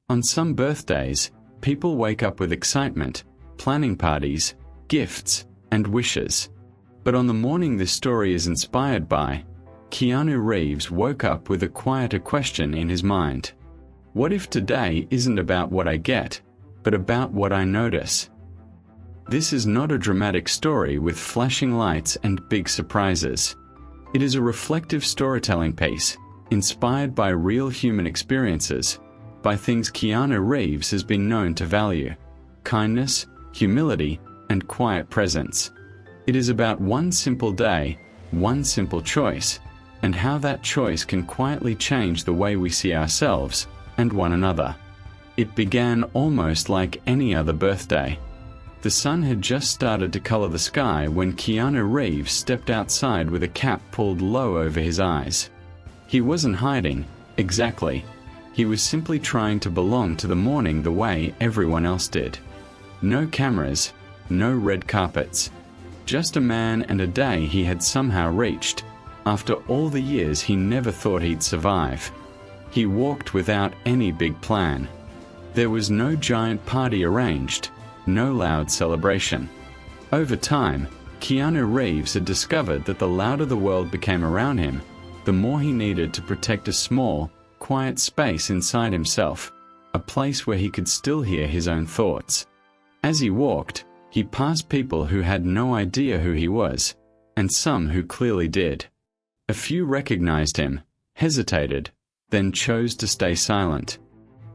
On some birthdays, people wake up with excitement, planning parties, gifts, and wishes. But on the morning this story is inspired by, Keanu Reeves woke up with a quieter question in his mind. What if today isn't about what I get, but about what I notice? This is not a dramatic story with flashing lights and big surprises. It is a reflective storytelling piece, inspired by real human experiences, by things Keanu Reeves has been known to value: kindness, humility, and quiet presence. It is about one simple day, one simple choice, and how that choice can quietly change the way we see ourselves and one another. It began almost like any other birthday. The sun had just started to color the sky when Keanu Reeves stepped outside with a cap pulled low over his eyes. He wasn't hiding, exactly. He was simply trying to belong to the morning the way everyone else did. No cameras, no red carpets. Just a man and a day he had somehow reached, after all the years he never thought he'd survive. He walked without any big plan. There was no giant party arranged, no loud celebration. Over time, Keanu Reeves had discovered that the louder the world became around him, the more he needed to protect a small, quiet space inside himself, a place where he could still hear his own thoughts. As he walked, he passed people who had no idea who he was, and some who clearly did. A few recognized him, hesitated, then chose to stay silent.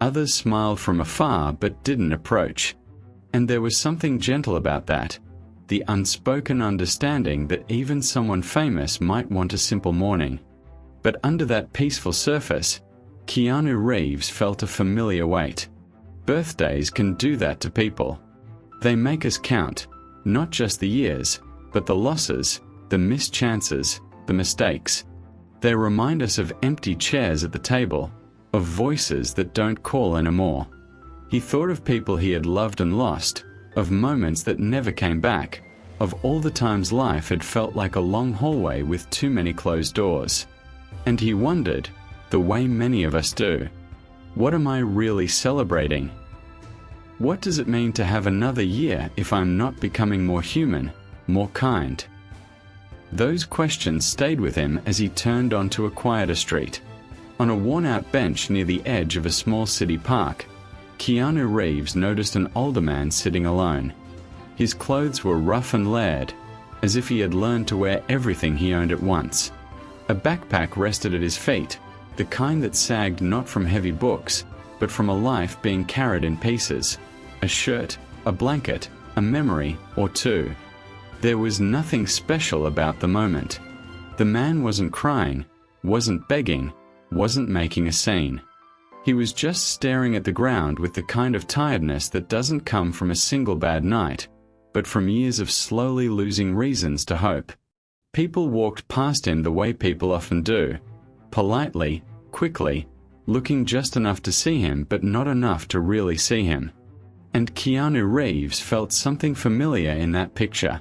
Others smiled from afar but didn't approach. And there was something gentle about that, the unspoken understanding that even someone famous might want a simple morning. But under that peaceful surface, Keanu Reeves felt a familiar weight. Birthdays can do that to people. They make us count, not just the years, but the losses, the missed chances, the mistakes. They remind us of empty chairs at the table, of voices that don't call anymore. He thought of people he had loved and lost, of moments that never came back, of all the times life had felt like a long hallway with too many closed doors. And he wondered, the way many of us do, what am I really celebrating? What does it mean to have another year if I'm not becoming more human, more kind? Those questions stayed with him as he turned onto a quieter street. On a worn-out bench near the edge of a small city park, Keanu Reeves noticed an older man sitting alone. His clothes were rough and layered, as if he had learned to wear everything he owned at once. A backpack rested at his feet, the kind that sagged not from heavy books, but from a life being carried in pieces. A shirt, a blanket, a memory, or two. There was nothing special about the moment. The man wasn't crying, wasn't begging, wasn't making a scene. He was just staring at the ground with the kind of tiredness that doesn't come from a single bad night, but from years of slowly losing reasons to hope. People walked past him the way people often do, politely, quickly, looking just enough to see him but not enough to really see him. And Keanu Reeves felt something familiar in that picture.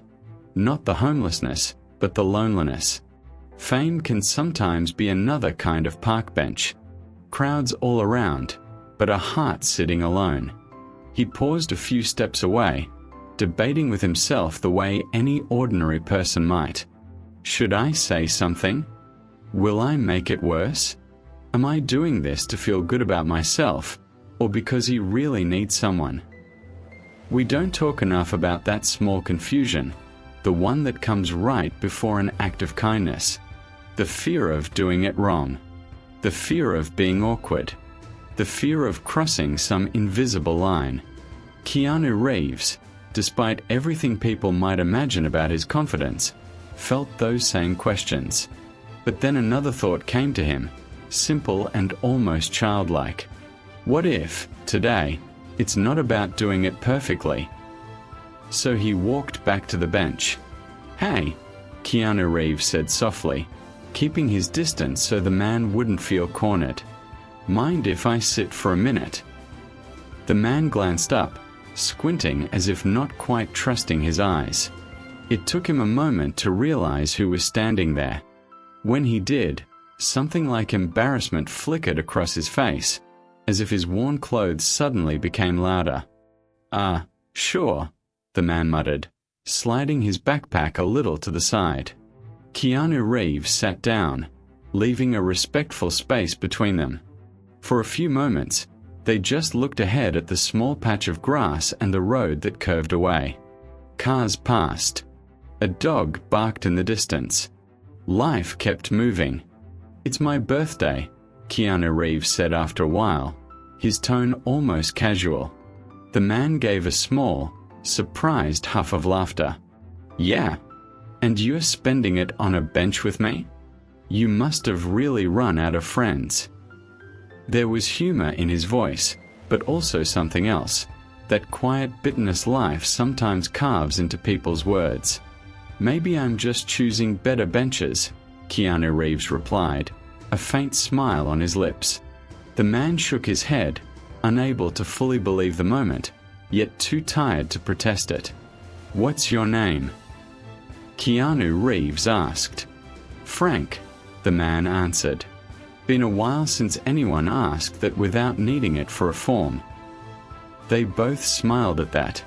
Not the homelessness, but the loneliness. Fame can sometimes be another kind of park bench. Crowds all around, but a heart sitting alone. He paused a few steps away, debating with himself the way any ordinary person might. Should I say something? Will I make it worse? Am I doing this to feel good about myself, or because he really needs someone? We don't talk enough about that small confusion, the one that comes right before an act of kindness. The fear of doing it wrong. The fear of being awkward. The fear of crossing some invisible line. Keanu Reeves, despite everything people might imagine about his confidence, felt those same questions. But then another thought came to him, simple and almost childlike. What if, today, it's not about doing it perfectly? So he walked back to the bench. "Hey," Keanu Reeves said softly, keeping his distance so the man wouldn't feel cornered. "Mind if I sit for a minute?" The man glanced up, squinting as if not quite trusting his eyes. It took him a moment to realize who was standing there. When he did, something like embarrassment flickered across his face. as if his worn clothes suddenly became louder. "Ah, sure," the man muttered, sliding his backpack a little to the side. Keanu Reeves sat down, leaving a respectful space between them. For a few moments, they just looked ahead at the small patch of grass and the road that curved away. Cars passed. A dog barked in the distance. Life kept moving. "It's my birthday," Keanu Reeves said after a while, his tone almost casual. The man gave a small, surprised huff of laughter. "Yeah? And you're spending it on a bench with me? You must have really run out of friends." There was humor in his voice, but also something else, that quiet bitterness life sometimes carves into people's words. "Maybe I'm just choosing better benches," Keanu Reeves replied, a faint smile on his lips. The man shook his head, unable to fully believe the moment, yet too tired to protest it. "What's your name?" Keanu Reeves asked. "Frank," the man answered. Been a while since anyone asked that without needing it for a form. They both smiled at that,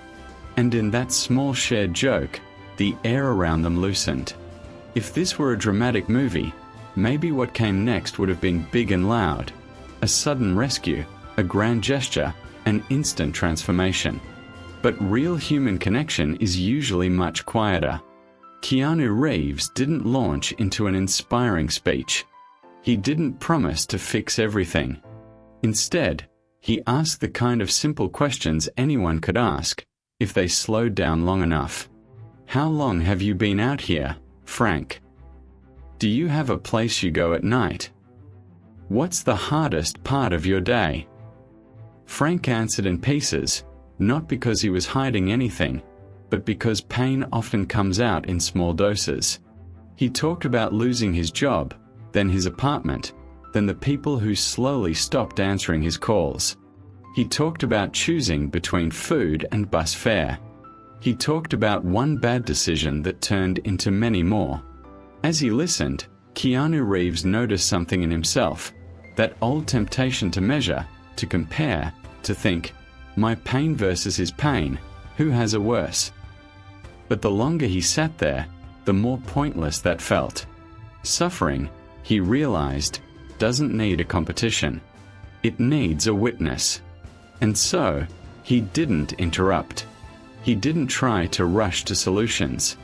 and in that small shared joke, the air around them loosened. If this were a dramatic movie, maybe what came next would have been big and loud. A sudden rescue, a grand gesture, an instant transformation. But real human connection is usually much quieter. Keanu Reeves didn't launch into an inspiring speech. He didn't promise to fix everything. Instead, he asked the kind of simple questions anyone could ask, if they slowed down long enough. "How long have you been out here, Frank? Do you have a place you go at night? What's the hardest part of your day?" Frank answered in pieces, not because he was hiding anything, but because pain often comes out in small doses. He talked about losing his job, then his apartment, then the people who slowly stopped answering his calls. He talked about choosing between food and bus fare. He talked about one bad decision that turned into many more. As he listened, Keanu Reeves noticed something in himself, that old temptation to measure, to compare, to think, "My pain versus his pain, who has a worse?" But the longer he sat there, the more pointless that felt. Suffering, he realized, doesn't need a competition. It needs a witness. And so, he didn't interrupt. He didn't try to rush to solutions.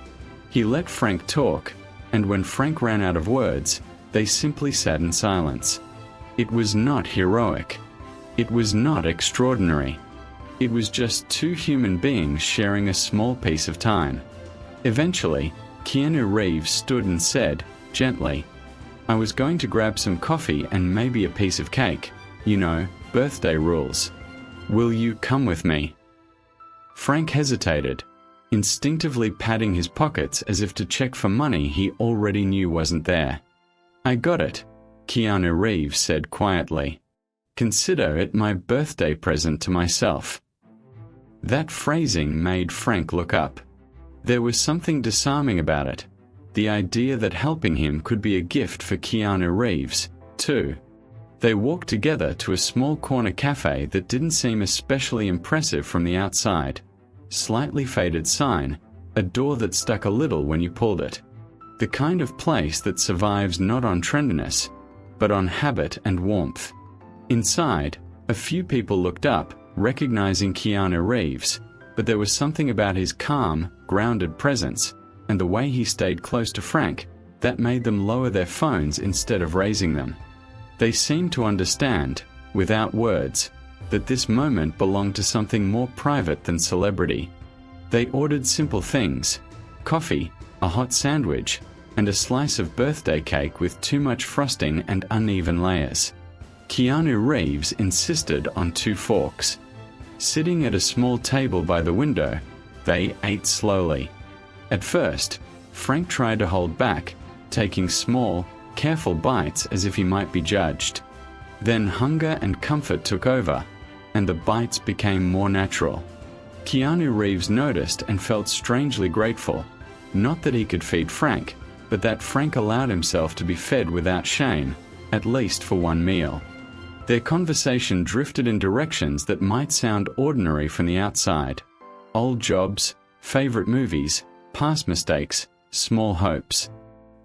He let Frank talk, and when Frank ran out of words, they simply sat in silence. It was not heroic. It was not extraordinary. It was just two human beings sharing a small piece of time. Eventually, Keanu Reeves stood and said, gently, "I was going to grab some coffee and maybe a piece of cake. You know, birthday rules. Will you come with me?" Frank hesitated, instinctively patting his pockets as if to check for money he already knew wasn't there. "I got it," Keanu Reeves said quietly. "Consider it my birthday present to myself." That phrasing made Frank look up. There was something disarming about it, the idea that helping him could be a gift for Keanu Reeves, too. They walked together to a small corner cafe that didn't seem especially impressive from the outside. Slightly faded sign, a door that stuck a little when you pulled it. The kind of place that survives not on trendiness, but on habit and warmth. Inside, a few people looked up, recognizing Keanu Reeves, but there was something about his calm, grounded presence, and the way he stayed close to Frank, that made them lower their phones instead of raising them. They seemed to understand, without words, that this moment belonged to something more private than celebrity. They ordered simple things: coffee, a hot sandwich, and a slice of birthday cake with too much frosting and uneven layers. Keanu Reeves insisted on 2 forks. Sitting at a small table by the window, they ate slowly. At first, Frank tried to hold back, taking small, careful bites as if he might be judged. Then hunger and comfort took over, and the bites became more natural. Keanu Reeves noticed and felt strangely grateful, not that he could feed Frank, but that Frank allowed himself to be fed without shame, at least for one meal. Their conversation drifted in directions that might sound ordinary from the outside. Old jobs, favorite movies, past mistakes, small hopes.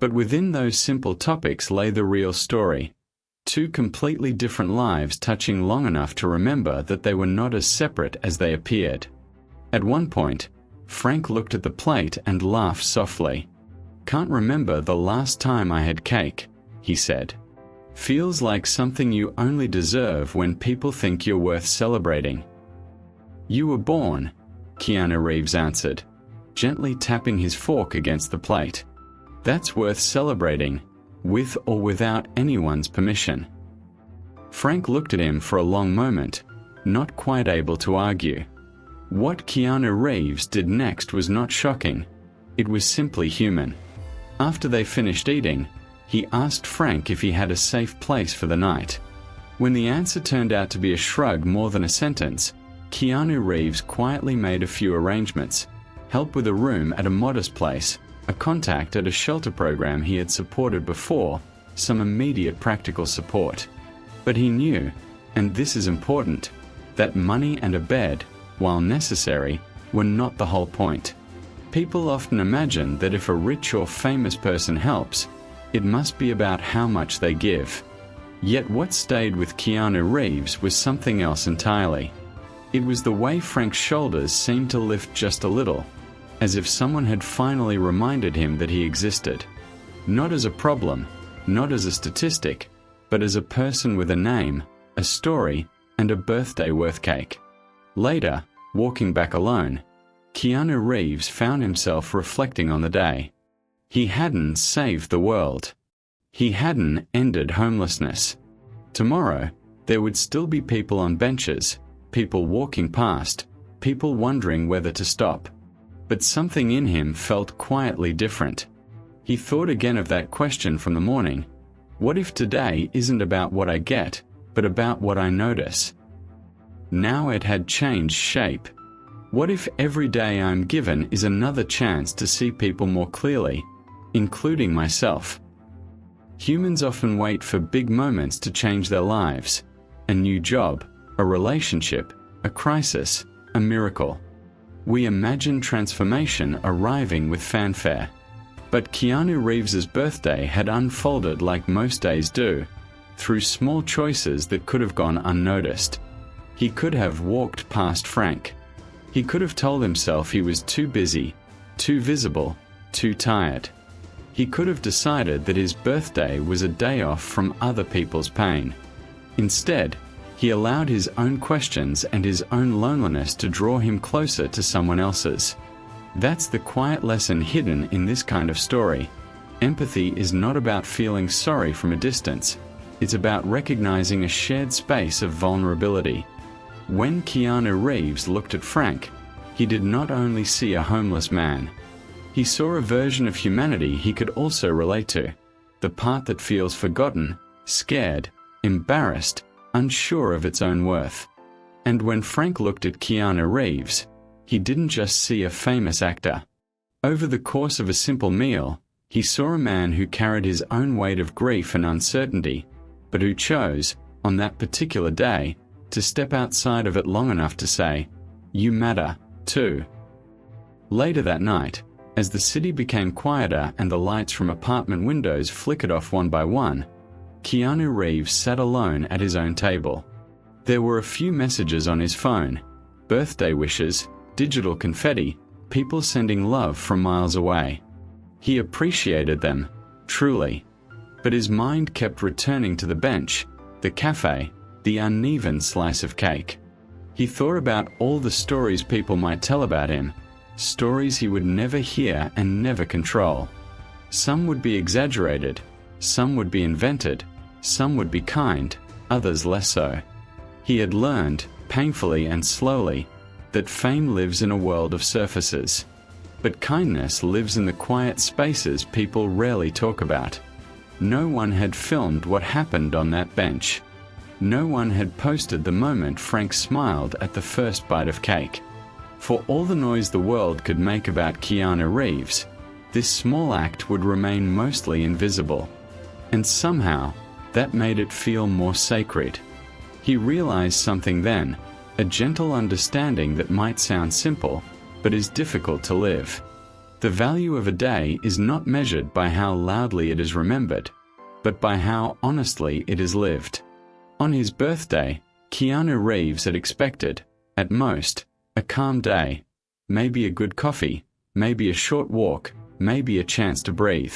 But within those simple topics lay the real story. Two completely different lives touching long enough to remember that they were not as separate as they appeared. At one point, Frank looked at the plate and laughed softly. "Can't remember the last time I had cake," he said. "Feels like something you only deserve when people think you're worth celebrating." "You were born," Keanu Reeves answered, gently tapping his fork against the plate. "That's worth celebrating, with or without anyone's permission." Frank looked at him for a long moment, not quite able to argue. What Keanu Reeves did next was not shocking. It was simply human. After they finished eating, he asked Frank if he had a safe place for the night. When the answer turned out to be a shrug more than a sentence, Keanu Reeves quietly made a few arrangements: help with a room at a modest place, a contact at a shelter program he had supported before, some immediate practical support. But he knew, and this is important, that money and a bed, while necessary, were not the whole point. People often imagine that if a rich or famous person helps, it must be about how much they give. Yet what stayed with Keanu Reeves was something else entirely. It was the way Frank's shoulders seemed to lift just a little, as if someone had finally reminded him that he existed. Not as a problem, not as a statistic, but as a person with a name, a story, and a birthday worth cake. Later, walking back alone, Keanu Reeves found himself reflecting on the day. He hadn't saved the world. He hadn't ended homelessness. Tomorrow, there would still be people on benches, people walking past, people wondering whether to stop. But something in him felt quietly different. He thought again of that question from the morning: what if today isn't about what I get, but about what I notice? Now it had changed shape. What if every day I'm given is another chance to see people more clearly, including myself? Humans often wait for big moments to change their lives: a new job, a relationship, a crisis, a miracle. We imagine transformation arriving with fanfare. But Keanu Reeves's birthday had unfolded like most days do, through small choices that could have gone unnoticed. He could have walked past Frank. He could have told himself he was too busy, too visible, too tired. He could have decided that his birthday was a day off from other people's pain. Instead, he allowed his own questions and his own loneliness to draw him closer to someone else's. That's the quiet lesson hidden in this kind of story. Empathy is not about feeling sorry from a distance. It's about recognizing a shared space of vulnerability. When Keanu Reeves looked at Frank, he did not only see a homeless man. He saw a version of humanity he could also relate to, the part that feels forgotten, scared, embarrassed, unsure of its own worth. And when Frank looked at Keanu Reeves, he didn't just see a famous actor. Over the course of a simple meal, he saw a man who carried his own weight of grief and uncertainty, but who chose, on that particular day, to step outside of it long enough to say, "You matter, too." Later that night, as the city became quieter and the lights from apartment windows flickered off one by one, Keanu Reeves sat alone at his own table. There were a few messages on his phone: birthday wishes, digital confetti, people sending love from miles away. He appreciated them, truly. But his mind kept returning to the bench, the cafe, the uneven slice of cake. He thought about all the stories people might tell about him, stories he would never hear and never control. Some would be exaggerated, some would be invented, some would be kind, others less so. He had learned, painfully and slowly, that fame lives in a world of surfaces. But kindness lives in the quiet spaces people rarely talk about. No one had filmed what happened on that bench. No one had posted the moment Frank smiled at the first bite of cake. For all the noise the world could make about Keanu Reeves, this small act would remain mostly invisible. And somehow, that made it feel more sacred. He realized something then, a gentle understanding that might sound simple, but is difficult to live. The value of a day is not measured by how loudly it is remembered, but by how honestly it is lived. On his birthday, Keanu Reeves had expected, at most, a calm day, maybe a good coffee, maybe a short walk, maybe a chance to breathe.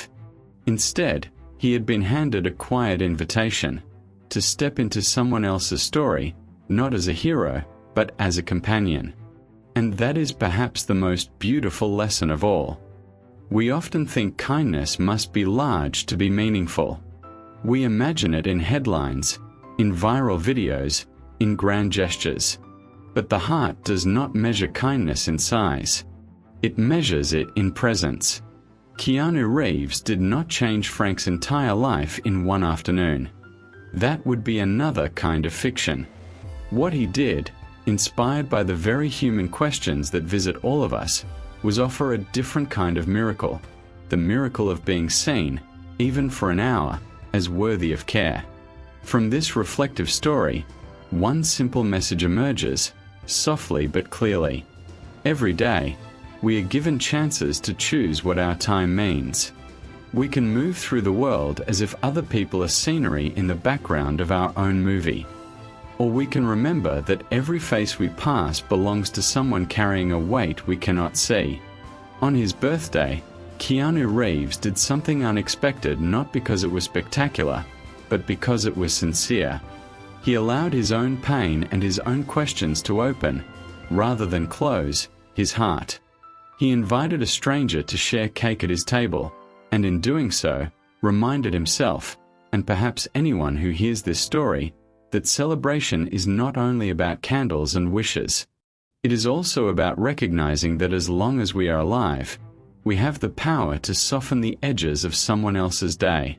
Instead, he had been handed a quiet invitation to step into someone else's story, not as a hero, but as a companion. And that is perhaps the most beautiful lesson of all. We often think kindness must be large to be meaningful. We imagine it in headlines, in viral videos, in grand gestures. But the heart does not measure kindness in size. It measures it in presence. Keanu Reeves did not change Frank's entire life in one afternoon. That would be another kind of fiction. What he did, inspired by the very human questions that visit all of us, was offer a different kind of miracle, the miracle of being seen, even for an hour, as worthy of care. From this reflective story, one simple message emerges, softly but clearly. Every day, we are given chances to choose what our time means. We can move through the world as if other people are scenery in the background of our own movie. Or we can remember that every face we pass belongs to someone carrying a weight we cannot see. On his birthday, Keanu Reeves did something unexpected, not because it was spectacular, but because it was sincere. He allowed his own pain and his own questions to open, rather than close, his heart. He invited a stranger to share cake at his table, and in doing so, reminded himself, and perhaps anyone who hears this story, that celebration is not only about candles and wishes. It is also about recognizing that as long as we are alive, we have the power to soften the edges of someone else's day.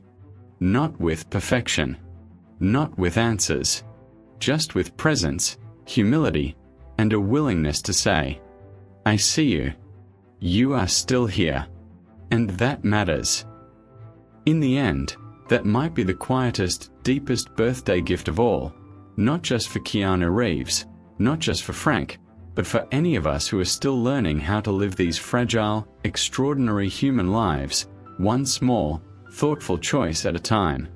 Not with perfection, not with answers, just with presence, humility, and a willingness to say, "I see you. You are still here." And that matters. In the end, that might be the quietest, deepest birthday gift of all, not just for Keanu Reeves, not just for Frank, but for any of us who are still learning how to live these fragile, extraordinary human lives, one small, thoughtful choice at a time.